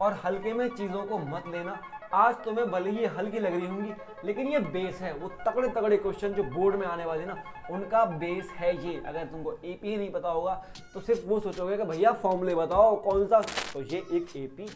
और हल्के में चीजों को मत लेना। आज तुम्हें भले ये हल्की लग रही होंगी, लेकिन ये बेस है। वो तगड़े तगड़े क्वेश्चन जो बोर्ड में आने वाले ना, उनका बेस है ये। अगर तुमको एपी ही नहीं पता होगा तो सिर्फ वो सोचोगे कि भैया फॉर्मूले बताओ कौन सा, तो ये एक एपी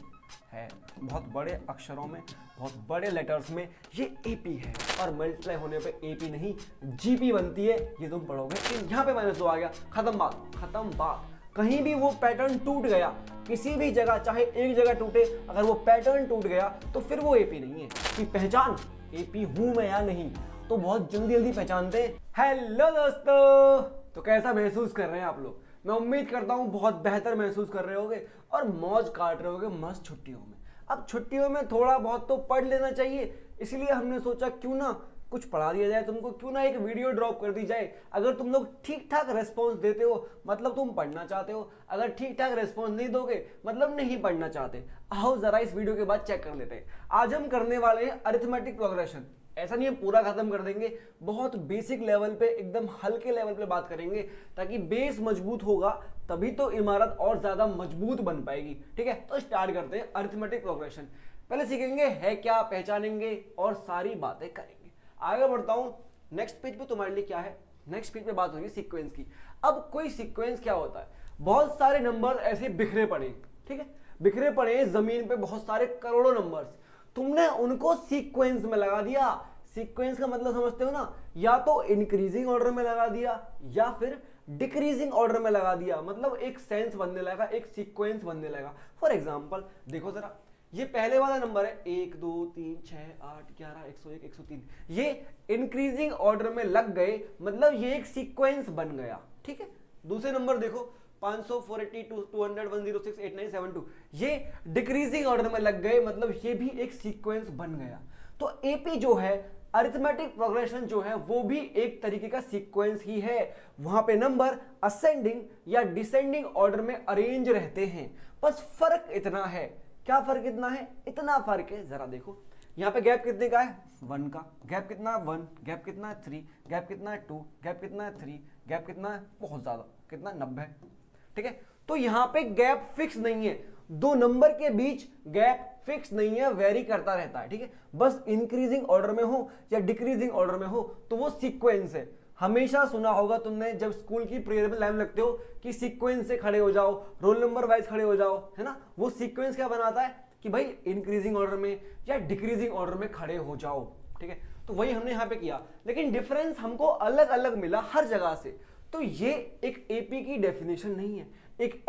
है। बहुत बड़े अक्षरों में, बहुत बड़े लेटर्स में ये एपी है। और मल्टीप्लाई होने पे एपी नहीं जीपी बनती है, ये तुम पढ़ोगे। यहाँ पे -2 आ गया, खत्म बात, खत्म बात। कहीं भी वो पैटर्न टूट गया, किसी भी जगह, चाहे एक जगह टूटे, अगर वो पैटर्न टूट गया तो फिर वो एपी नहीं है। कि पहचान एपी हूं मैं या नहीं, तो बहुत जल्दी जल्दी पहचानते हैं। हेलो दोस्तों, तो कैसा महसूस कर रहे हैं आप लोग? मैं उम्मीद करता हूं बहुत बेहतर महसूस कर रहे होगे और मौज काट रहे होगे मस्त छुट्टियों में। अब छुट्टियों में थोड़ा बहुत तो पढ़ लेना चाहिए, इसलिए हमने सोचा क्यों ना कुछ पढ़ा दिया जाए तुमको, क्यों ना एक वीडियो ड्रॉप कर दी जाए। अगर तुम लोग ठीक ठाक रेस्पॉन्स देते हो मतलब तुम पढ़ना चाहते हो, अगर ठीक ठाक रेस्पॉन्स नहीं दोगे मतलब नहीं पढ़ना चाहते। आओ जरा इस वीडियो के बाद चेक कर लेते हैं। आज हम करने वाले हैं अरिथमेटिक प्रोग्रेशन। ऐसा नहीं है पूरा खत्म कर देंगे, बहुत बेसिक लेवल पे, एकदम हल्के लेवल पे बात करेंगे, ताकि बेस मजबूत होगा तभी तो इमारत और ज्यादा मजबूत बन पाएगी। ठीक है, तो स्टार्ट करते हैं अरिथमेटिक प्रोग्रेशन। पहले सीखेंगे है क्या, पहचानेंगे और सारी बातें करेंगे। आगे बढ़ता हूं, नेक्स्ट पेज पे तुम्हारे लिए क्या है, नेक्स्ट पेज पे बात होगी सीक्वेंस की। अब कोई सीक्वेंस क्या होता है, बहुत सारे नंबर ऐसे बिखरे पड़े, ठीक है, बिखरे पड़े जमीन पे, बहुत सारे करोड़ों नंबर्स, तुमने उनको सीक्वेंस में लगा दिया। सीक्वेंस का मतलब समझते हो ना, या तो इंक्रीजिंग ऑर्डर में लगा दिया या फिर डिक्रीजिंग ऑर्डर में लगा दिया, मतलब एक सेंस बनने लगा, एक सीक्वेंस बनने लगा। फॉर एग्जाम्पल देखो जरा, ये पहले वाला नंबर है 1 2 3 6 8 11 101 103, ये इंक्रीजिंग ऑर्डर में लग गए, मतलब ये एक सीक्वेंस बन गया। ठीक है, दूसरे नंबर देखो 500 480 200 106 8972, ये डिक्रीजिंग ऑर्डर में लग गए, मतलब ये भी एक सीक्वेंस बन गया। तो एपी जो है, अरिथमेटिक प्रोग्रेशन जो है, वो भी एक तरीके का सीक्वेंस ही है। वहां पे नंबर असेंडिंग या डिसेंडिंग ऑर्डर में अरेंज रहते हैं, बस फर्क इतना है। क्या फर्क इतना है? इतना फर्क है, जरा देखो यहाँ पे गैप कितने का है? 1 का। गैप कितना है? 1। गैप कितना है? 3। गैप कितना है? 2। गैप कितना है? 3। गैप कितना है? बहुत ज्यादा, कितना? 90। ठीक है, तो यहाँ पे गैप फिक्स नहीं है, दो नंबर के बीच गैप फिक्स नहीं है, वेरी करता रहता है। ठीक है, बस इंक्रीजिंग ऑर्डर में हो या डिक्रीजिंग ऑर्डर में हो तो वो सीक्वेंस है। हमेशा सुना होगा तुमने जब स्कूल की प्रेयर में लाइन लगते हो कि सीक्वेंस से खड़े हो जाओ, रोल नंबर वाइज खड़े हो जाओ, है ना। वो सीक्वेंस क्या बनाता है कि भाई इंक्रीजिंग ऑर्डर में या डिक्रीजिंग ऑर्डर में खड़े हो जाओ। ठीक है, तो वही हमने यहां पे किया, लेकिन डिफरेंस हमको अलग अलग मिला हर जगह से। तो ये एक एपी की डेफिनेशन नहीं है, एक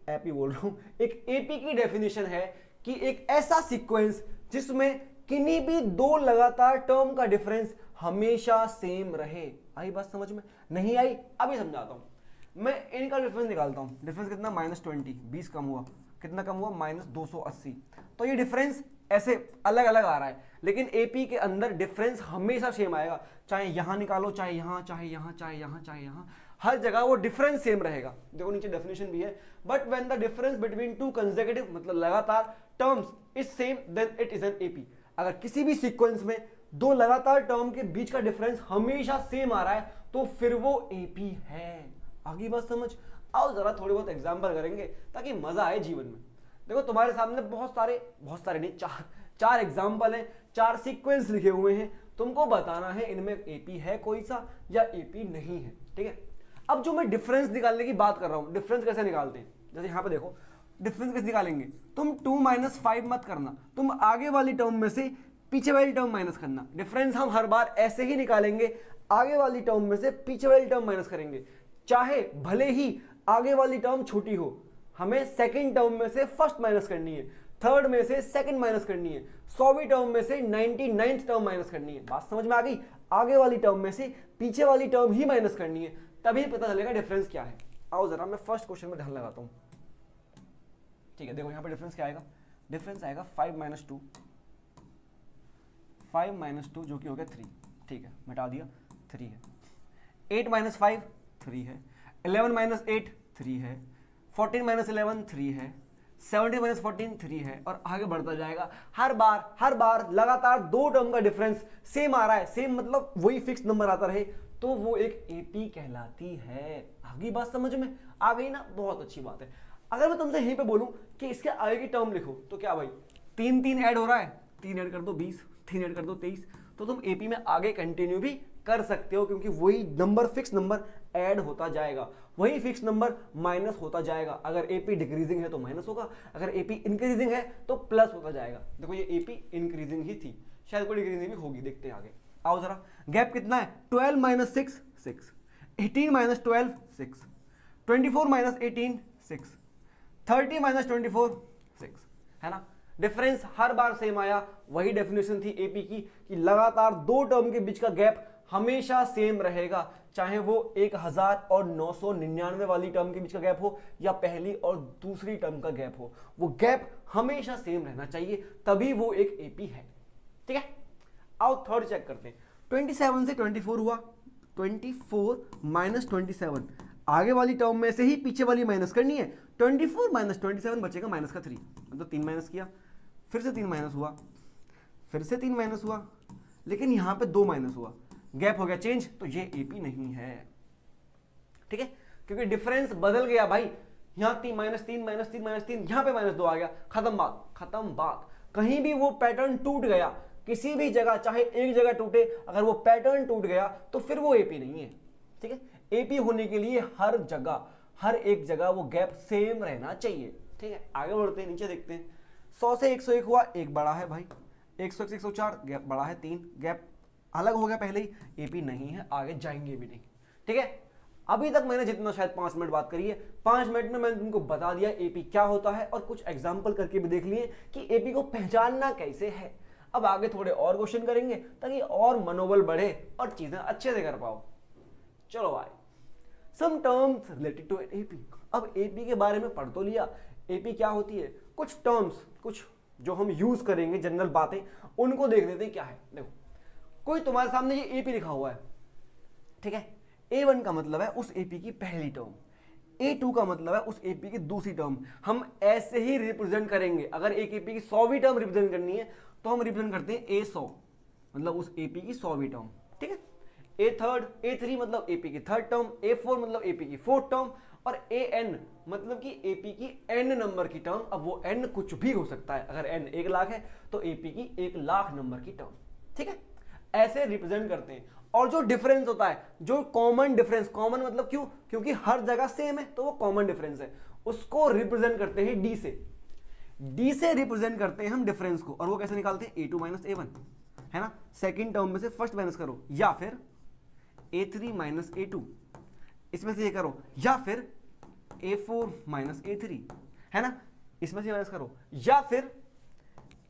एपी बोल रहा हूं, एक एपी की डेफिनेशन है कि एक ऐसा सीक्वेंस जिसमें किन्हीं भी दो लगातार टर्म का डिफरेंस हमेशा सेम रहे। आई बात समझ में? नहीं आई? अभी समझाता हूं। मैं इनका डिफरेंस निकालता हूं। डिफरेंस कितना? -20, 20 कम हुआ, कितना कम हुआ? -280। तो ये डिफरेंस ऐसे अलग अलग आ रहा है, लेकिन एपी के अंदर डिफरेंस हमेशा सेम आएगा। चाहे यहां निकालो, चाहे यहां, चाहे यहां, चाहे यहां, चाहे यहां, हर जगह वो डिफरेंस सेम रहेगा। देखो नीचे डेफिनेशन भी है, but when the difference between two consecutive, मतलब लगातार terms, is same then it is an AP. अगर किसी भी सीक्वेंस में दो लगातार टर्म के बीच का डिफरेंस हमेशा सेम आ रहा है तो फिर वो एपी है। आगे बात समझ? आओ जरा थोड़े बहुत एग्जांपल करेंगे ताकि मजा आए जीवन में। देखो तुम्हारे सामने बहुत सारे नहीं, चार एग्जांपल हैं, 4 सीक्वेंस लिखे हुए हैं। तुमको बताना है इनमें एपी है कोई सा या एपी नहीं है। ठीक है, अब जो मैं डिफरेंस निकालने की बात कर रहा हूं, डिफरेंस कैसे निकालते हैं, जैसे यहां पे देखो डिफरेंस कैसे निकालेंगे। तुम 2 - 5 मत करना, तुम आगे वाली टर्म में से पीछे वाली टर्म माइनस करना। डिफरेंस हम हर बार ऐसे ही निकालेंगे, आगे वाली टर्म में से पीछे वाली टर्म माइनस करेंगे। चाहे भले ही आगे वाली टर्म छोटी हो, हमें सेकंड टर्म में से फर्स्ट माइनस करनी है, थर्ड में से सेकंड माइनस करनी है, 100वीं टर्म में से 99th टर्म माइनस करनी है। बात समझ में आ गई? आगे वाली टर्म में से पीछे वाली टर्म ही माइनस करनी है, तभी पता चलेगा डिफरेंस क्या है। आओ जरा मैं फर्स्ट क्वेश्चन में ध्यान लगाता हूं। ठीक है, देखो यहां पर डिफरेंस क्या आएगा? डिफरेंस आएगा 5 - 2, 5 - 2 जो कि हो गया 3। ठीक है, मिटा दिया, 3 है। 8 - 5 3 है, 11 - 8 3 है, 14 - 11 3 है, 17 - 14 3 है, और आगे बढ़ता जाएगा। हर बार लगातार दो टर्म का डिफरेंस सेम आ रहा है, सेम मतलब वही फिक्स नंबर आता रहे, तो वो एक एपी कहलाती है। आगे बात समझ में आ गई ना? बहुत अच्छी बात है। अगर मैं तुमसे यहीं पे बोलूं कि इसके आगे की टर्म लिखो तो क्या भाई, 3 3 ऐड हो रहा है, 3 ऐड कर दो 20, 3 ऐड कर दो 23, तो तुम एपी में आगे कंटिन्यू भी कर सकते हो, क्योंकि वही नंबर फिक्स नंबर ऐड होता जाएगा, वही फिक्स नंबर माइनस होता जाएगा। अगर एपी डिक्रीजिंग है तो माइनस होगा, अगर एपी इंक्रीजिंग है तो प्लस होता जाएगा। देखो ये एपी इंक्रीजिंग ही थी, शायद कोई डिक्रीजिंग भी होगी, देखते हैं आगे। आओ जरा, गैप कितना है, 12 माइनस 6 6, 18 माइनस 12 6, 24 माइनस 18 6, 30 माइनस 24 6, है ना। डिफरेंस हर बार सेम आया, वही डेफिनेशन थी एपी की कि लगातार दो टर्म के बीच का गैप हमेशा सेम रहेगा, चाहे वो 1999 वाली टर्म के बीच का गैप हो या पहली और दूसरी टर्म का गैप हो, वो गैप हमेशा सेम रहना चाहिए, तभी वो एक एपी है। ठीक है, आओ थर्ड चेक करते हैं। 27 से 24 हुआ, 24 माइनस 27, आगे वाली टर्म में से ही पीछे वाली माइनस करनी है। 24 माइनस 27 बचेगा माइनस का 3, मतलब 3 माइनस किया, फिर से 3 माइनस हुआ, फिर से 3 माइनस हुआ, लेकिन यहां पे 2 माइनस हुआ, गैप हो गया चेंज, तो ये एपी नहीं है। ठीक है, क्योंकि डिफरेंस बदल गया भाई, यहां 3 माइनस 3 माइनस 3 माइनस 3, यहां पे माइनस 2 आ गया, खत्म बात, खत्म बात। कहीं भी वो पैटर्न टूट गया, किसी भी जगह, चाहे एक जगह टूटे, अगर वो पैटर्न टूट गया तो फिर वो एपी नहीं है। ठीक है, एपी होने के लिए हर जगह, हर एक जगह वो गैप सेम रहना चाहिए। ठीक है, आगे बढ़ते हैं, नीचे देखते हैं। 100 से 101 हुआ, एक बड़ा है भाई, 101 से 104 गैप बड़ा है 3, गैप अलग हो गया पहले ही, एपी नहीं है, आगे जाएंगे भी नहीं। ठीक है, अभी तक मैंने जितना शायद 5 मिनट बात करी है, 5 मिनट में मैंने तुमको बता दिया एपी क्या होता है और कुछ एग्जाम्पल करके भी देख लिए कि एपी को पहचानना कैसे है। अब आगे थोड़े और क्वेश्चन करेंगे ताकि और मनोबल बढ़े और चीजें अच्छे से कर पाओ। चलो भाई, some terms related to AP. अब एपी के बारे में पढ़ तो लिया, एपी क्या होती है, कुछ टर्म्स, कुछ जो हम यूज करेंगे जनरल बातें, उनको देख लेते हैं क्या है। देखो, कोई तुम्हारे सामने ये एपी लिखा हुआ है, ठीक है, A1 का मतलब है उस एपी की पहली टर्म, A2 का मतलब है उस एपी की दूसरी टर्म। हम ऐसे ही रिप्रेजेंट करेंगे, अगर एक एपी की 100वीं टर्म रिप्रेजेंट करनी है तो हम रिप्रेजेंट करते हैं A100, मतलब उस एपी की 100वीं टर्म। ठीक है, A3 A3 मतलब एपी की थर्ड टर्म, A4 मतलब एपी की फोर्थ टर्म, और AN मतलब कि एपी की n नंबर की टर्म। अब वो n कुछ भी हो सकता है, अगर n 1 लाख है तो एपी की 1 लाख नंबर की टर्म। ठीक है, ऐसे रिप्रेजेंट करते हैं। और जो डिफरेंस होता है, जो कॉमन डिफरेंस, कॉमन मतलब क्यों, क्योंकि हर जगह सेम है तो वो कॉमन डिफरेंस है, उसको रिप्रेजेंट करते हैं डी से। डी से रिप्रेजेंट करते हैं हम डिफरेंस को, और वो कैसे निकालते हैं, A2 माइनस A1, है ना, सेकंड टर्म में से फर्स्ट माइनस करो, या फिर A3 माइनस A2, इसमें से ये करो, या फिर A4 माइनस A3, है ना, इसमें से माइनस करो, या फिर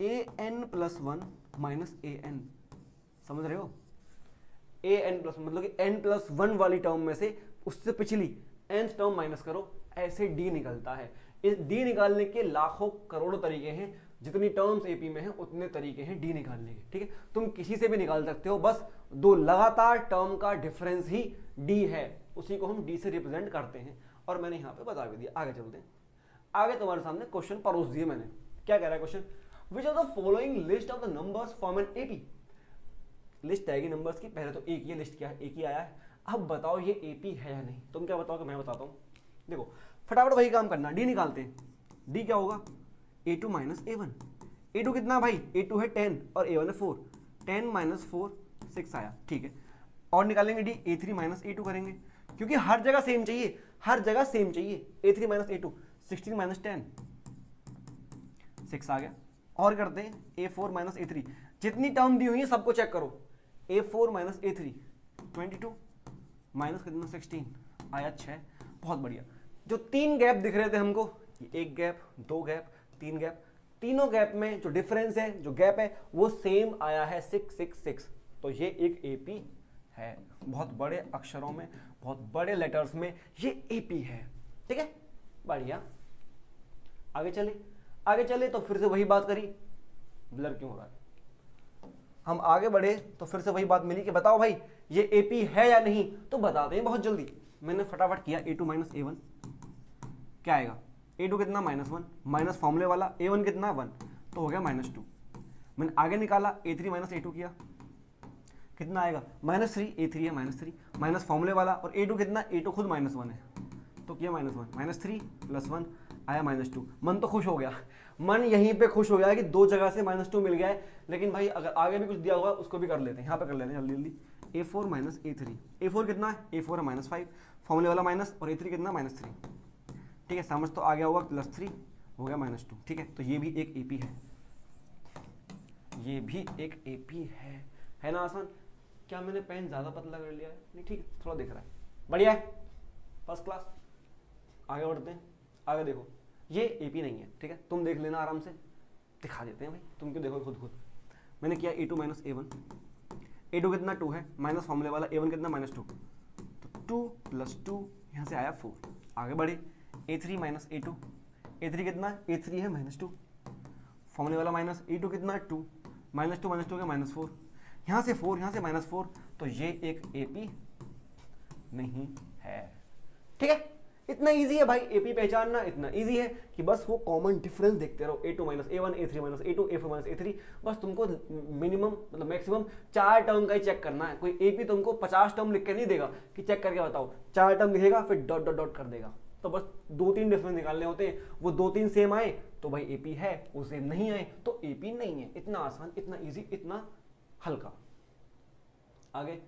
AN प्लस 1 माइनस AN। समझ रहे हो, AN प्लस मतलब कि n प्लस 1 वाली टर्म में से उससे पिछली nth टर्म माइनस करो, ऐसे d निकलता है। इस d निकालने के लाखों करोड़ों तरीके हैं, जितनी टर्म्स एपी में हैं उतने तरीके हैं d निकालने के। ठीक है, तुम किसी से भी निकाल सकते हो, बस दो लगातार टर्म का डिफरेंस ही d है, उसी को हम d से रिप्रेजेंट करते हैं, और मैंने यहाँ पे बता भी दिया। आगे चलते हैं, आगे तुम्हारे सामने क्वेश्चन परोस दिए मैंने। क्या कह रहा है question, which are the following list of the numbers form an AP. List आएगी नंबर्स की, पहले तो एक ये लिस्ट क्या है, एक ही आया है। अब बताओ ये एपी है या नहीं, तुम क्या बताओगे, मैं बताता हूँ। देखो फटाफट वही काम करना, डी निकालते हैं। डी क्या होगा, A2 माइनस A1। A2 कितना भाई, A2 है 10 और A1 है 4, 10 माइनस 4 6 आया। ठीक है, और निकालेंगे डी, A3 माइनस A2 करेंगे, क्योंकि हर जगह सेम चाहिए, हर जगह सेम चाहिए। A3 माइनस A2, 16 माइनस 10 6 आ गया। और करते हैं A4 माइनस A3, जितनी टर्म दी हुई है सबको चेक करो। A4 माइनस A3 22 माइनस कितना 16 आया 6, बहुत बढ़िया। जो 3 गैप दिख रहे थे हमको, एक गैप, 2 गैप, 3 गैप, तीनों गैप में जो डिफरेंस है, जो गैप है वो सेम आया है 6 6 6, तो ये एक एपी है। बहुत बड़े अक्षरों में, बहुत बड़े लेटर्स में ये एपी है। ठीक है, बढ़िया। आगे चले, आगे चले तो फिर से वही बात करी, ब्लर क्यों हो रहा है, हम आगे बढ़े तो फिर से वही बात मिली कि बताओ भाई ये एपी है या नहीं, तो बता दें बहुत जल्दी। मैंने फटाफट किया, A2 माइनस A1 क्या आएगा, A2 कितना -1, माइनस फॉर्मूले वाला, A1 कितना 1, तो हो गया -2। मैंने आगे निकाला, A3 माइनस A2 किया, कितना आएगा -3, A3 है -3, माइनस फॉर्मूले वाला, और A2 कितना, A2 खुद -1 है, तो किया -1, -3 + 1 आया -2। मन तो खुश हो गया, मन यहीं पे खुश हो गया कि 2 जगह से -2 मिल गया है। लेकिन भाई अगर आगे भी कुछ दिया हुआ उसको भी कर लेते हैं, यहाँ पे कर लेते हैं जल्दी जल्दी। A4 माइनस A3, A4 कितना है, A4 है -5, फॉर्मूले वाला माइनस, और A3 कितना -3। ठीक है, समझ तो आ गया होगा, +3 हो गया -2। ठीक है, तो ये भी एक AP है, ये भी एक AP है ना आसान। क्या मैंने पेन ज़्यादा पतला कर लिया है? नहीं, ठीक है, थोड़ा दिख रहा है, बढ़िया है, फर्स्ट क्लास। आगे बढ़ते हैं, आगे देखो, ये AP नहीं है, ठीक है, तुम देख लेना आराम से, दिखा देते हैं भाई, तुम क्यों देखो खुद। मैंने किया A2 माइनस A1, A2 कितना 2 है, माइनस फॉर्मूले वाला A1 कितना -2, तो 2 + 2 यहाँ से आया 4। आगे बढ़े, A3 माइनस A2, A3 कितना है, A3 है -2, फॉर्मूले वाला माइनस, A2 कितना है 2, -2 का -4, यहाँ से 4, यहाँ से -4, तो ये एक AP नहीं है। ठीक है, इतना इजी है भाई AP पहचानना, इतना इजी है कि बस वो कॉमन डिफरेंस देखते रहो, A2 minus A1, A3 minus A2, A4 minus A3, बस तुमको मिनिमम मतलब मैक्सिमम 4 टर्म का ही चेक करना है। कोई AP तुमको 50 टर्म लिख के नहीं देगा कि चेक करके बताओ, 4 टर्म लिखेगा फिर डॉट डॉट डॉट कर देगा। तो बस 2-3 डिफरेंस निकालने होते हैं, वो 2-3 सेम आए तो भाई AP है, वो सेम नहीं आए तो AP नहीं है। इतना आसान, इतना ईजी, इतना हल्का। आगे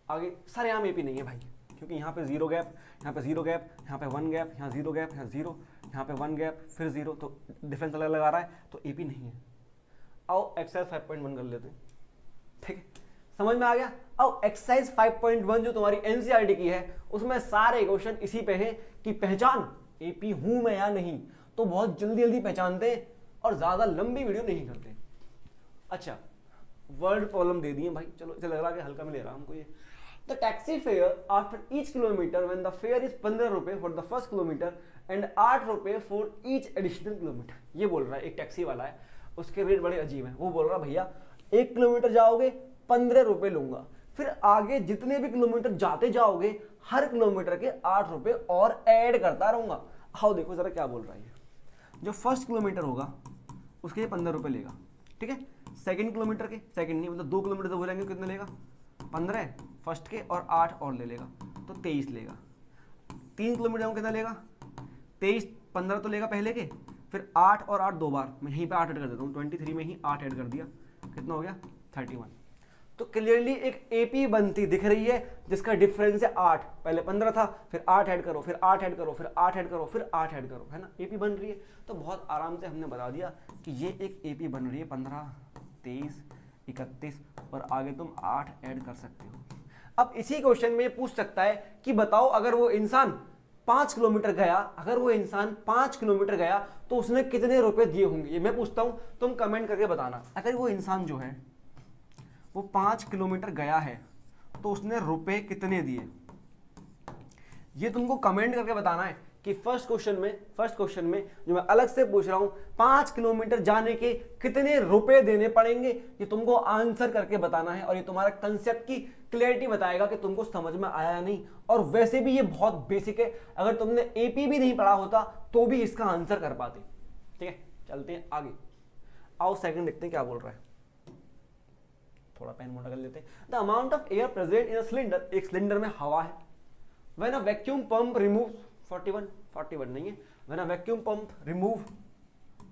आगे सारे आम AP नहीं है भाई, क्योंकि यहाँ पे 0 गैप, यहाँ पे 0 गैप, यहाँ पे 1 गैप, यहाँ 0 गैप, यहाँ 0, यहाँ पे 1 गैप, फिर 0, तो डिफरेंस अलग लगा रहा है, तो AP नहीं है। आओ एक्सरसाइज 5.1 कर लेते हैं। ठीक है, समझ में आ गया। अब एक्सरसाइज 5.1 जो तुम्हारी NCERT की है, उसमें सारे क्वेश्चन इसी पे हैं कि पहचान AP हूं मैं या नहीं। तो बहुत जल्दी जल्दी पहचानते हैं और ज्यादा लंबी वीडियो नहीं करते। अच्छा, वर्ड प्रॉब्लम दे दिए भाई, चलो इसे लग रहा है हल्का में ले रहा हमको ये। The taxi fare after each kilometer when the fare is 15 रुपए for the first kilometer and 8 रुपए for each additional kilometer। ये बोल रहा है, एक टैक्सी वाला है, उसके रेट बड़े अजीब हैं। वो बोल रहा भैया 1 किलोमीटर जाओगे 15 रुपए लूंगा, फिर आगे जितने भी किलोमीटर जाते जाओगे हर किलोमीटर के 8 रुपए और ऐड करता रहूंगा। आओ देखो जरा क्या बोल रहा है। जो फर्स्ट किलोमीटर होगा उसके 15 रुपए लेगा, ठीक है। सेकंड किलोमीटर के, सेकंड नहीं मतलब 2 किलोमीटर तो बोलेंगे, कितने लेगा, 15 फर्स्ट के और 8 और ले लेगा तो 23 लेगा। 3 किलोमीटर जाऊँ कितना लेगा, 23, 15 तो लेगा पहले के, फिर 8 और 8 दो बार, मैं यहीं पे 8 ऐड कर देता हूँ, 23 में ही 8 ऐड कर दिया, कितना हो गया 31। तो क्लियरली एक AP बनती दिख रही है जिसका डिफरेंस है 8, पहले 15 था, फिर 8 ऐड करो, फिर 8 ऐड करो, फिर 8 ऐड करो, फिर 8 ऐड करो, है ना, AP बन रही है। तो बहुत आराम से हमने बता दिया कि ये एक AP बन रही है, 15, 23, 31 और आगे तुम 8 ऐड कर सकते हो। अब इसी क्वेश्चन में पूछ सकता है कि बताओ अगर वो इंसान 5 किलोमीटर गया, अगर वो इंसान 5 किलोमीटर गया तो उसने कितने रुपए दिए होंगे। ये मैं पूछता हूं, तुम कमेंट करके बताना। अगर वो इंसान जो है वो 5 किलोमीटर गया है तो उसने रुपए कितने दिए, ये तुमको कमेंट करके बताना है कि फर्स्ट क्वेश्चन में जो मैं अलग से पूछ रहा हूं, 5 किलोमीटर जाने के कितने रुपए देने पड़ेंगे, ये तुमको आंसर करके बताना है। और ये तुम्हारा कंसेप्ट की क्लैरिटी बताएगा कि तुमको समझ में आया या नहीं। और वैसे भी ये बहुत बेसिक है, अगर तुमने AP भी नहीं पढ़ा होता तो भी इसका आंसर कर पाते। ठीक है, चलते हैं आगे। आओ सेकंड देखते हैं क्या बोल रहा है, थोड़ा पेन मोटा कर लेते हैं। The amount of air present in a cylinder, एक सिलेंडर में हवा है, when a vacuum pump removes 41 नहीं है, when a vacuum pump remove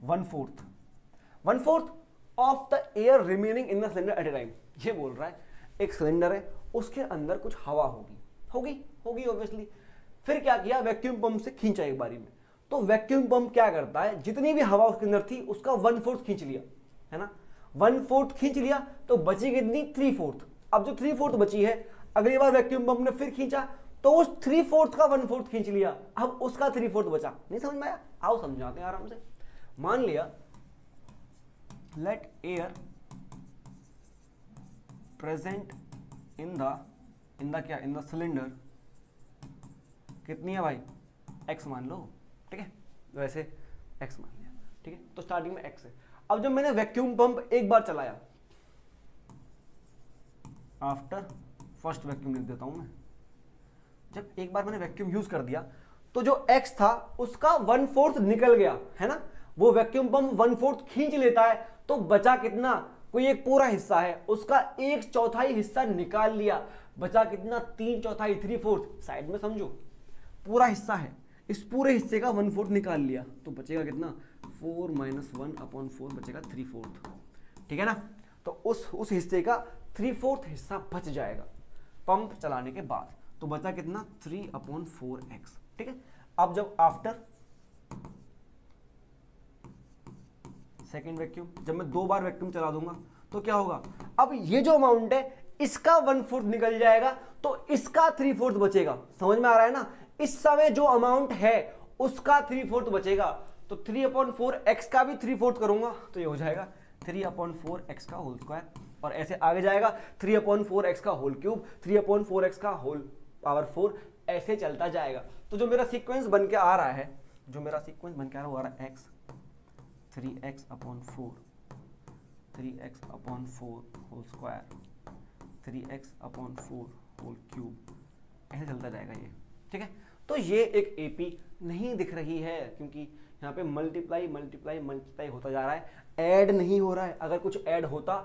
1/4 of the air remaining in the cylinder eight A time. ये बोल रहा है एक सिलेंडर है, उसके अंदर कुछ हवा होगी ऑब्वियसली। फिर क्या किया, वैक्यूम पंप से खींचा एक बारी में, तो वैक्यूम पंप क्या करता है, जितनी भी हवा उसके अंदर थी उसका 1/4 खींच लिया, है ना, 1/4 खींच लिया तो बची कितनी, 3/4। अब जो 3/4 बची है, अगली बार वैक्यूम पंप ने फिर खींचा तो उस 3/4 का 1/4 खींच लिया, अब उसका 3/4 बचा। नहीं समझ में आया, आओ समझाते हैं आराम से। मान लिया let air present in the cylinder कितनी है भाई, x मान लो, ठीक है, वैसे x मान लिया, ठीक है। तो स्टार्टिंग में x है। अब जब मैंने वैक्यूम पंप एक बार चलाया, आफ्टर फर्स्ट वैक्यूम लिख देता हूं मैं, जब एक बार मैंने वैक्यूम यूज कर दिया तो जो x था उसका 1/4 निकल गया, है ना। वो वैक्यूम पंप 1/4 खींच लेता है तो बचा कितना, कोई एक पूरा हिस्सा है उसका 1/4 हिस्सा निकाल लिया, बचा कितना, 3/4, 3/4 साइड में समझो, पूरा हिस्सा है इस पूरे हिस्से का 1/4 निकाल लिया तो बचेगा कितना, 4 - 1/4 बचेगा 3/4, ठीक है ना। तो उस हिस्से का 3/4 हिस्सा बच जाएगा पंप चलाने के बाद, तो बचा कितना 3/4x, ठीक है। अब जब आफ्टर सेकेंड वैक्यूम, जब मैं 2 बार वैक्यूम चला दूंगा तो क्या होगा, अब ये जो अमाउंट है इसका 1/4 निकल जाएगा तो इसका 3/4 बचेगा। समझ में आ रहा है ना, इस समय जो अमाउंट है उसका 3/4 बचेगा, तो 3/4x का भी 3/4 करूंगा तो ये हो जाएगा 3/4x का होल स्क्वायर, और ऐसे आगे जाएगा 3/4x का होल क्यूब, 3/4x का होल पावर 4, ऐसे चलता जाएगा। तो जो मेरा सीक्वेंस बन के आ रहा है, जो मेरा सीक्वेंस बन के आ रहा है वो आ रहा है x 3x/4 whole square 3x/4 whole cube, ऐसे चलता जाएगा ये, ठीक है। तो ये एक एपी नहीं दिख रही है क्योंकि यहाँ पे मल्टीप्लाई मल्टीप्लाई मल्टीप्लाई होता जा रहा है, ऐड नहीं हो रहा है। अगर कुछ ऐड होता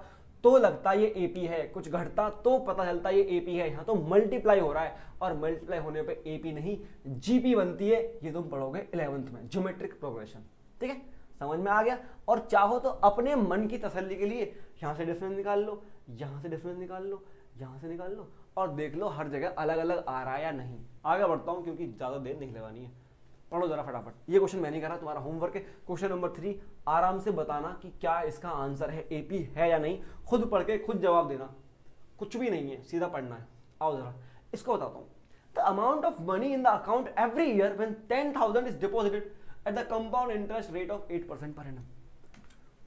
तो लगता ये एपी है, कुछ घटता तो पता चलता ये एपी है। यहाँ तो मल्टीप्लाई हो रहा है और मल्टीप्लाई होने पे एपी नहीं जीपी बनती है। ये तुम पढ़ोगे 11th में, ज्योमेट्रिक प्रोग्रेशन, ठीक है। समझ में आ गया। और चाहो तो अपने मन की तसल्ली के लिए यहाँ से डिफरेंस निकाल लो, यहाँ से डिफरेंस निकाल लो, यहाँ से निकाल लो और देख लो हर जगह अलग अलग आ रहा है या नहीं। आगे बढ़ता हूँ क्योंकि ज़्यादा देर नहीं लगानी है, पढ़ो जरा फटाफट। ये क्वेश्चन मैं नहीं कर रहा, तुम्हारा होमवर्क है। क्वेश्चन नंबर 3 आराम से बताना कि क्या इसका आंसर है, एपी है या नहीं। खुद पढ़ के खुद जवाब देना, कुछ भी नहीं है, सीधा पढ़ना है। आओ जरा इसको बताता हूँ। The amount of money in the account every year when 10,000 is deposited at the compound interest rate of 8% per annum.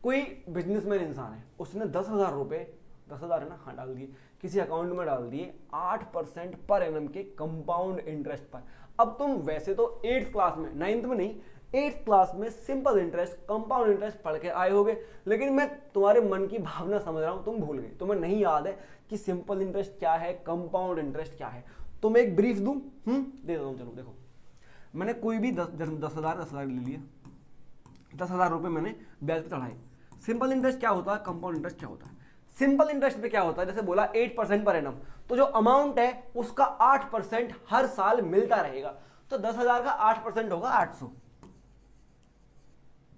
कोई बिजनेसमैन इंसान है, उसने 10,000 रुपए, 10,000 है ना, हाँ डाल दिए, किसी अकाउंट में डाल दिए 8% पर एनम के कंपाउंड इंटरेस्ट पर। अब तुम वैसे तो 8th क्लास में, 9th में नहीं, 8th क्लास में सिंपल इंटरेस्ट, कंपाउंड इंटरेस्ट पढ़ के आए होगे, लेकिन मैं तुम्हारे मन की भावना समझ रहा हूं, तुम भूल गए, तुम्हें नहीं याद है कि सिंपल इंटरेस्ट क्या है, कंपाउंड इंटरेस्ट क्या है। तुम्हें एक ब्रीफ दूं, दे देता हूं। चलो देखो, मैंने कोई भी 10,000 ले लिया, 10,000 रुपए मैंने ब्याज पे चढ़ाए। सिंपल इंटरेस्ट क्या होता है, कंपाउंड इंटरेस्ट क्या होता है। सिंपल इंटरेस्ट पे क्या होता है, जैसे बोला 8% पर एनम, तो जो अमाउंट है उसका 8% हर साल मिलता रहेगा। तो 10,000 का 8% होगा 800,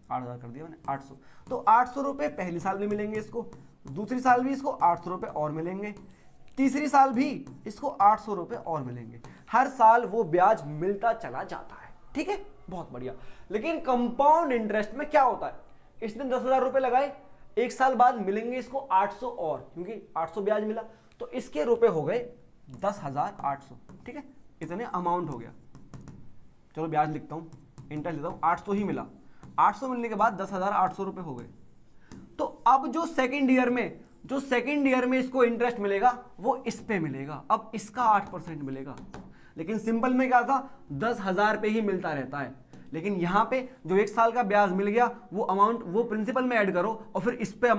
8,000 कर दिया मैंने, 800। तो 800 रुपए पहली साल भी मिलेंगे इसको, दूसरी साल भी इसको 800 रुपए और मिलेंगे, तीसरी साल भी इसको 800 रुपए और मिलेंगे। हर साल वो ब्याज मिलता चला जाता है, ठीक है, बहुत बढ़िया। लेकिन कंपाउंड इंटरेस्ट में क्या होता है, इसने 10,000 रुपए लगाए, एक साल बाद मिलेंगे इसको 800 और, क्योंकि 800 ब्याज मिला, तो इसके रुपए हो गए 10,800, ठीक है, इतने अमाउंट हो गया। चलो ब्याज लिखता हूं, इंटरेस्ट लेता हूं, 800 ही मिला, 800 मिलने के बाद 10,800 रुपए हो गए। तो अब जो सेकेंड ईयर में इसको इंटरेस्ट मिलेगा वो इस पे मिलेगा, अब इसका 8% मिलेगा। लेकिन सिंपल में क्या था, 10,000 पे ही मिलता रहता है। लेकिन यहां पे जो एक साल का ब्याज मिल गया वो अमाउंट, वो प्रिंसिपल में ऐड करो और फिर इस पे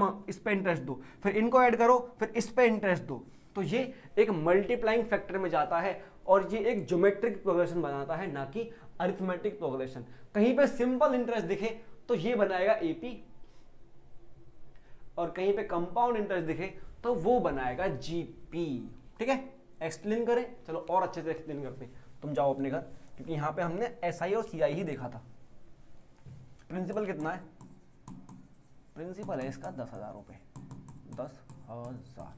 इंटरेस्ट दो, फिर इनको ऐड करो, फिर इस पे इंटरेस्ट दो। तो ये एक मल्टीप्लाइंग फैक्टर में जाता है और ये एक ज्योमेट्रिक प्रोग्रेशन बनाता है, ना कि अरिथमेटिक प्रोग्रेशन। कहीं पे सिंपल इंटरेस्ट दिखे तो ये बनाएगा एपी, और कहीं पे कंपाउंड इंटरेस्ट दिखे तो वो बनाएगा जीपी, ठीक है। एक्सप्लेन करें, चलो और अच्छे से एक्सप्लेन करते हैं। तुम जाओ अपने घर, क्योंकि यहां पे हमने एसआई और सीआई ही देखा था। प्रिंसिपल कितना है, प्रिंसिपल है इसका 10,000 रुपए, 10,000।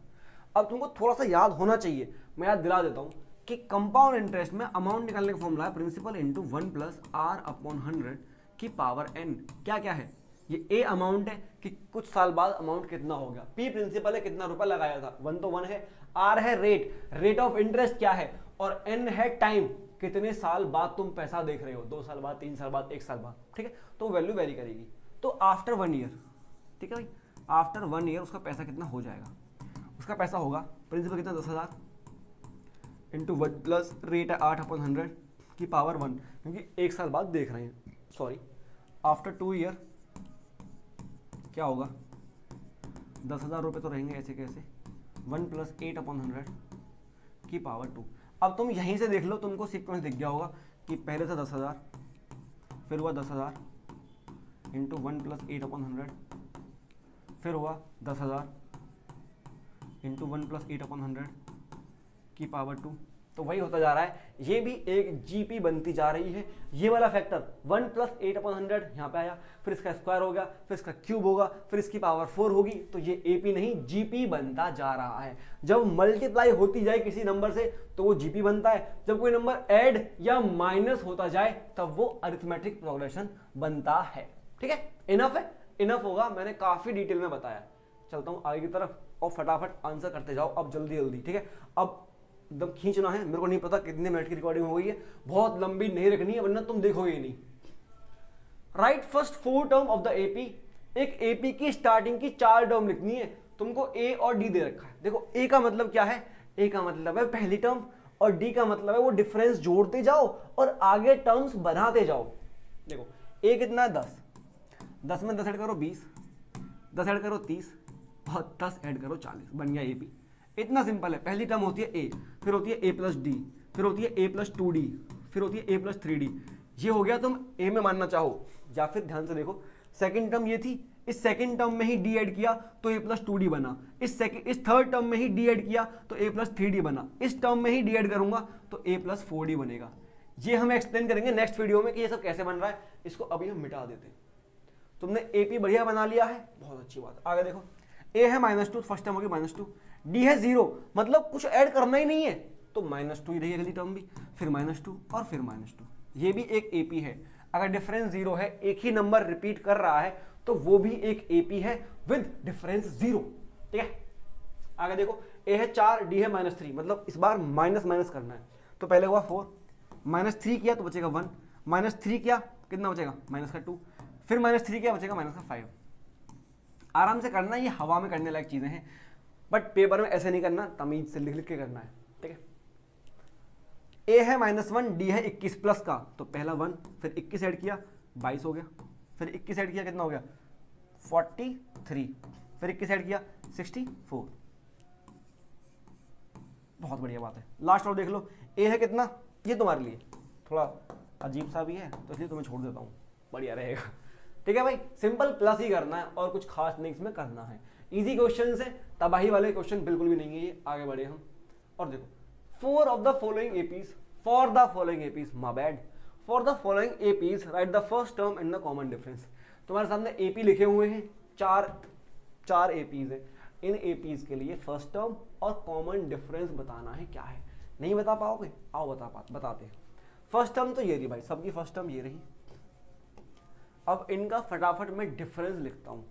अब तुमको थोड़ा सा याद होना चाहिए, मैं याद दिला देता हूं कि कंपाउंड इंटरेस्ट में अमाउंट निकालने का फॉर्मूला है प्रिंसिपल इंटू 1 + R/100 की पावर n। क्या क्या है, ये ए अमाउंट है कि कुछ साल बाद अमाउंट कितना हो गया, पी प्रिंसिपल है कितना रुपया लगाया था, 1 तो 1 है, आर है रेट ऑफ इंटरेस्ट क्या है, और एन है टाइम, कितने साल बाद तुम पैसा देख रहे हो, 2 साल बाद, 3 साल बाद, 1 साल बाद, ठीक है। तो वैल्यू वेरी करेगी। तो आफ्टर 1 ईयर, ठीक है भाई, आफ्टर 1 ईयर उसका पैसा कितना हो जाएगा, उसका पैसा होगा प्रिंसिपल कितना 10,000 इंटू 1 प्लस रेट है 8/100 की पावर 1, क्योंकि 1 साल बाद देख रहे हैं, सॉरी। आफ्टर 2 ईयर क्या होगा, 10,000 रुपये तो रहेंगे ऐसे कैसे, 1 + 8/100 की पावर 2। अब तुम यहीं से देख लो, तुमको सीक्वेंस दिख गया होगा कि पहले था 10,000, फिर हुआ 10,000 इंटू 1 + 8/100, फिर हुआ 10,000 इंटू 1 + 8/100 की पावर 2, तो वही होता जा रहा है, ये भी एक जीपी बनती जा रही है। ये वाला फैक्टर 1 + 8/100 यहाँ पे आया, फिर इसका स्क्वायर हो गया, फिर इसका क्यूब होगा, फिर इसकी पावर 4 होगी, तो ये एपी नहीं जीपी बनता जा रहा है। जब मल्टीप्लाई होती जाए किसी नंबर से तो वो जीपी बनता है, जब कोई नंबर ऐड या माइनस होता जाए तब वो अरिथमेटिक प्रोग्रेशन बनता है। ठीक है, इनफ है, इनफ होगा, मैंने काफी डिटेल में बताया। चलता हूँ आगे की तरफ और फटाफट आंसर करते जाओ अब जल्दी जल्दी। ठीक है, अब एकदम खींचना है, मेरे को नहीं पता कितने मिनट की रिकॉर्डिंग हो गई है, बहुत लंबी नहीं रखनी है वरना तुम देखोगे ही नहीं। Right first 4 term of the AP. एक एपी की स्टार्टिंग की 4 टर्म लिखनी है, तुमको ए और डी दे रखा है। देखो ए का मतलब क्या है, ए का मतलब है पहली टर्म, और डी का मतलब है वो डिफरेंस जोड़ते जाओ और आगे टर्म्स बनाते जाओ। देखो ए कितना है 10, 10 में 10 ऐड करो 20, 10 ऐड करो 30 और 10 ऐड करो 40, बन गया एपी। इतना सिंपल है। पहली टर्म होती है ए, फिर होती है ए प्लस डी, फिर होती है ए प्लस 2d, फिर होती है ए प्लस 3d। ये हो गया, तुम ए में मानना चाहो या फिर ध्यान से देखो, सेकंड टर्म ये थी, इस सेकंड टर्म में ही डी ऐड किया तो ए प्लस 2d बना, इस थर्ड टर्म में ही डी ऐड किया तो ए प्लस 3d बना, इस टर्म में ही डी ऐड करूंगा तो ए प्लस 4d बनेगा। ये हम एक्सप्लेन करेंगे नेक्स्ट वीडियो में कि ये सब कैसे बन रहा है। इसको अभी हम मिटा देते हैं। तुमने एपी बढ़िया बना लिया है, बहुत अच्छी बात। आगे देखो, ए है -2, फर्स्ट टर्म होगी -2, डी है 0, मतलब कुछ ऐड करना ही नहीं है तो -2 ही रही अगली टर्म भी, फिर -2 और फिर -2। ये भी एक एपी है। अगर डिफरेंस 0 है, एक ही नंबर रिपीट कर रहा है तो वो भी एक एपी है विद डिफरेंस 0। ठीक है, आगे देखो, ए है 4, डी है -3, मतलब इस बार माइनस माइनस करना है। तो पहले हुआ 4, -3 किया तो बचेगा 1, -3 किया कितना बचेगा -2, फिर -3 किया बचेगा -5। आराम से करना, ये हवा में करने लायक चीजें हैं, बट पेपर में ऐसे नहीं करना, तमीज से लिख लिख के करना है। ठीक है, ए है -1, डी है 21 प्लस का, तो पहला 1, फिर 21 ऐड किया 22 हो गया, फिर 21 ऐड किया कितना हो गया 43, फिर 21 ऐड किया 64। बहुत बढ़िया बात है। लास्ट और देख लो, ए है कितना, ये तुम्हारे लिए थोड़ा अजीब सा भी है तो इसलिए तुम्हें छोड़ देता हूँ, बढ़िया रहेगा। ठीक है भाई, सिंपल प्लस ही करना है और कुछ खास नहीं इसमें करना है। इजी क्वेश्चन है, तबाही वाले क्वेश्चन बिल्कुल भी नहीं है ये। आगे बढ़े हम और देखो, for the following APs, my bad, for the following APs right the first term and the common difference. तुम्हारे सामने एपी लिखे हुए हैं, चार एपीज है। इन एपीज के लिए फर्स्ट टर्म और कॉमन डिफरेंस बताना है। क्या है, नहीं बता पाओगे, आओ बताते हैं। फर्स्ट टर्म तो ये रही भाई, सबकी फर्स्ट टर्म ये रही। अब इनका फटाफट मैं डिफरेंस लिखता हूं।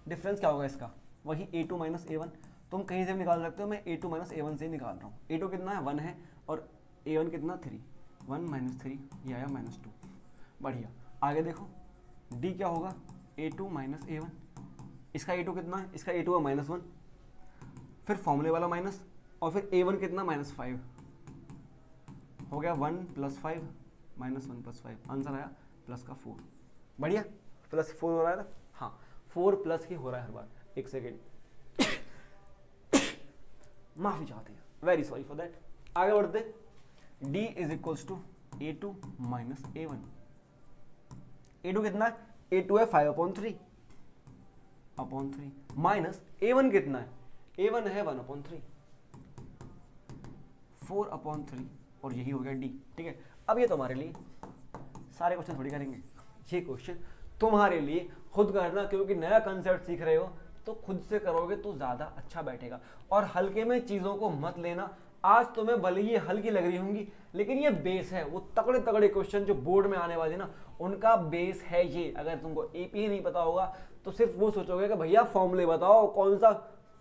डिफरेंस क्या होगा इसका, वही a2 - a1। तुम कहीं से भी निकाल सकते हो, मैं a2 - a1 से ही निकाल रहा हूँ। a2 कितना है 1 है और a1 कितना 3, 1 - 3 ये आया -2। बढ़िया, आगे देखो d क्या होगा a2 - a1, इसका a2 कितना है, इसका a2 है -1, फिर फॉर्मूले वाला माइनस, और फिर a1 कितना -5 हो गया, 1 + 5 -1 + 5, आंसर आया प्लस का 4। बढ़िया, +4 हो रहा है ना, हाँ 4 प्लस ही हो रहा है हर बार। एक सेकेंड माफी चाहते हैं, वेरी सॉरी फॉर दैट। आगे बढ़ते, d = a2 - a1। a2 कितना है, a2 है 5/3 माइनस a1 कितना है, a1 है 1/3 4/3, और यही हो गया d। ठीक है, अब ये तुम्हारे लिए, सारे क्वेश्चन थोड़ी करेंगे, ये क्वेश्चन तुम्हारे लिए खुद करना, क्योंकि नया कंसेप्ट सीख रहे हो तो खुद से करोगे तो ज्यादा अच्छा बैठेगा। और हल्के में चीजों को मत लेना। आज तुम्हें भले ये हल्की लग रही होंगी, लेकिन ये बेस है। वो तगड़े तगड़े क्वेश्चन जो बोर्ड में आने वाले ना, उनका बेस है ये। अगर तुमको एपी ही नहीं पता होगा तो सिर्फ वो सोचोगे कि भैया फॉर्मूले बताओ, कौन सा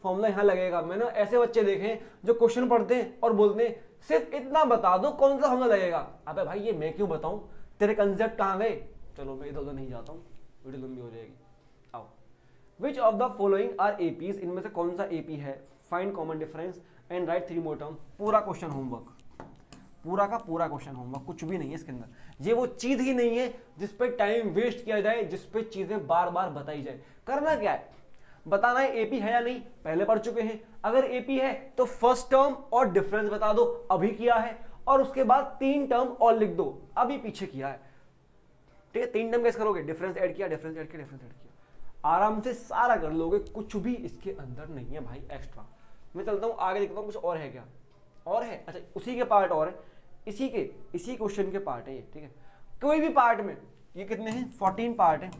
फॉर्मूला यहाँ लगेगा। मैंने ऐसे बच्चे देखे हैं जो क्वेश्चन पढ़ते हैं और बोलते हैं सिर्फ इतना बता दो कौन सा फॉर्मूला लगेगा। अबे भाई ये मैं क्यों बताऊं, तेरे कंसेप्ट कहाँ गए। चलो मैं इधर उधर नहीं जाता हूँ, वीडियो लंबी हो जाएगी। आओ, which of the following are APs, इनमें से कौन सा एपी है, find common difference and write 3 more term. पूरा क्वेश्चन होमवर्क, पूरा का पूरा क्वेश्चन होमवर्क, कुछ भी नहीं है इसके अंदर। ये वो चीज ही नहीं है जिस पे टाइम वेस्ट किया जाए, जिस पे चीजें बार बार बताई जाए। करना क्या है, बताना है एपी है या नहीं, पहले पढ़ चुके हैं। अगर एपी है तो फर्स्ट टर्म और डिफरेंस बता दो, अभी किया है, और उसके बाद 3 टर्म और लिख दो, अभी पीछे किया है। ठीक है, 3 टर्म कैसे करोगे, डिफरेंस ऐड किया, डिफरेंस ऐड किया, डिफरेंस ऐड किया, आराम से सारा कर लोगे। कुछ भी इसके अंदर नहीं है भाई एक्स्ट्रा। मैं चलता हूं आगे, देखता हूं कुछ और है क्या। और है, अच्छा उसी के पार्ट और है, इसी क्वेश्चन के पार्ट है ये, ठीक है। कोई भी पार्ट में, ये कितने हैं 14 पार्ट है,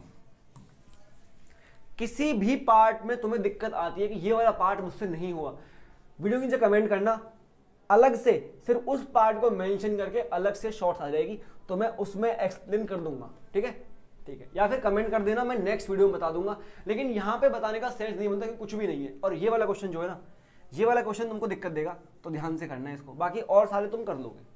किसी भी पार्ट में तुम्हें दिक्कत आती है कि ये वाला पार्ट मुझसे नहीं हुआ, वीडियो के नीचे कमेंट करना, अलग से सिर्फ उस पार्ट को मेंशन करके अलग से शॉर्ट्स आ जाएगी, तो मैं उसमें एक्सप्लेन कर दूंगा, ठीक है, ठीक है। या फिर कमेंट कर देना, मैं नेक्स्ट वीडियो में बता दूंगा। लेकिन यहाँ पे बताने का सेंस नहीं बनता कि कुछ भी नहीं है। और ये वाला क्वेश्चन जो है ना, ये वाला क्वेश्चन तुमको दिक्कत देगा, तो ध्यान से करना है इसको, बाकी और सारे तुम कर लोगे।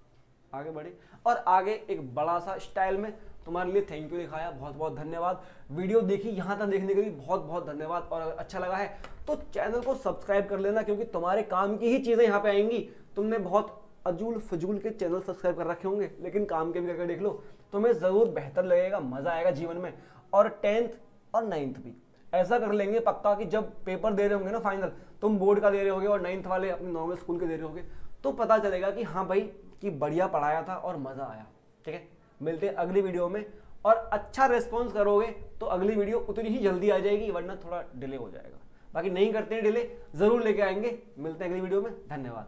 आगे बढ़े, और आगे एक बड़ा सा स्टाइल में तुम्हारे लिए थैंक यू लिखाया, बहुत बहुत धन्यवाद। वीडियो देखी यहाँ तक देखने के लिए बहुत बहुत धन्यवाद। और अगर अच्छा लगा है तो चैनल को सब्सक्राइब कर लेना, क्योंकि तुम्हारे काम की ही चीजें यहाँ पे आएंगी। तुमने बहुत अजूल फजूल के चैनल सब्सक्राइब कर रखे होंगे, लेकिन काम के भी करके देख लो, तुम्हें जरूर बेहतर लगेगा, मजा आएगा जीवन में। और 10th और 9th भी ऐसा कर लेंगे पक्का कि जब पेपर दे रहे होंगे ना फाइनल, तुम बोर्ड का दे रहे होगे और 9th वाले अपने नॉर्मल स्कूल के दे रहे होगे, तो पता चलेगा कि हाँ भाई कि बढ़िया पढ़ाया था और मजा आया, ठीक है। मिलते हैं अगली वीडियो में, और अच्छा रिस्पॉन्स करोगे तो अगली वीडियो उतनी ही जल्दी आ जाएगी, वरना थोड़ा डिले हो जाएगा। बाकी नहीं करते हैं डिले, जरूर लेके आएंगे। मिलते हैं अगली वीडियो में, धन्यवाद।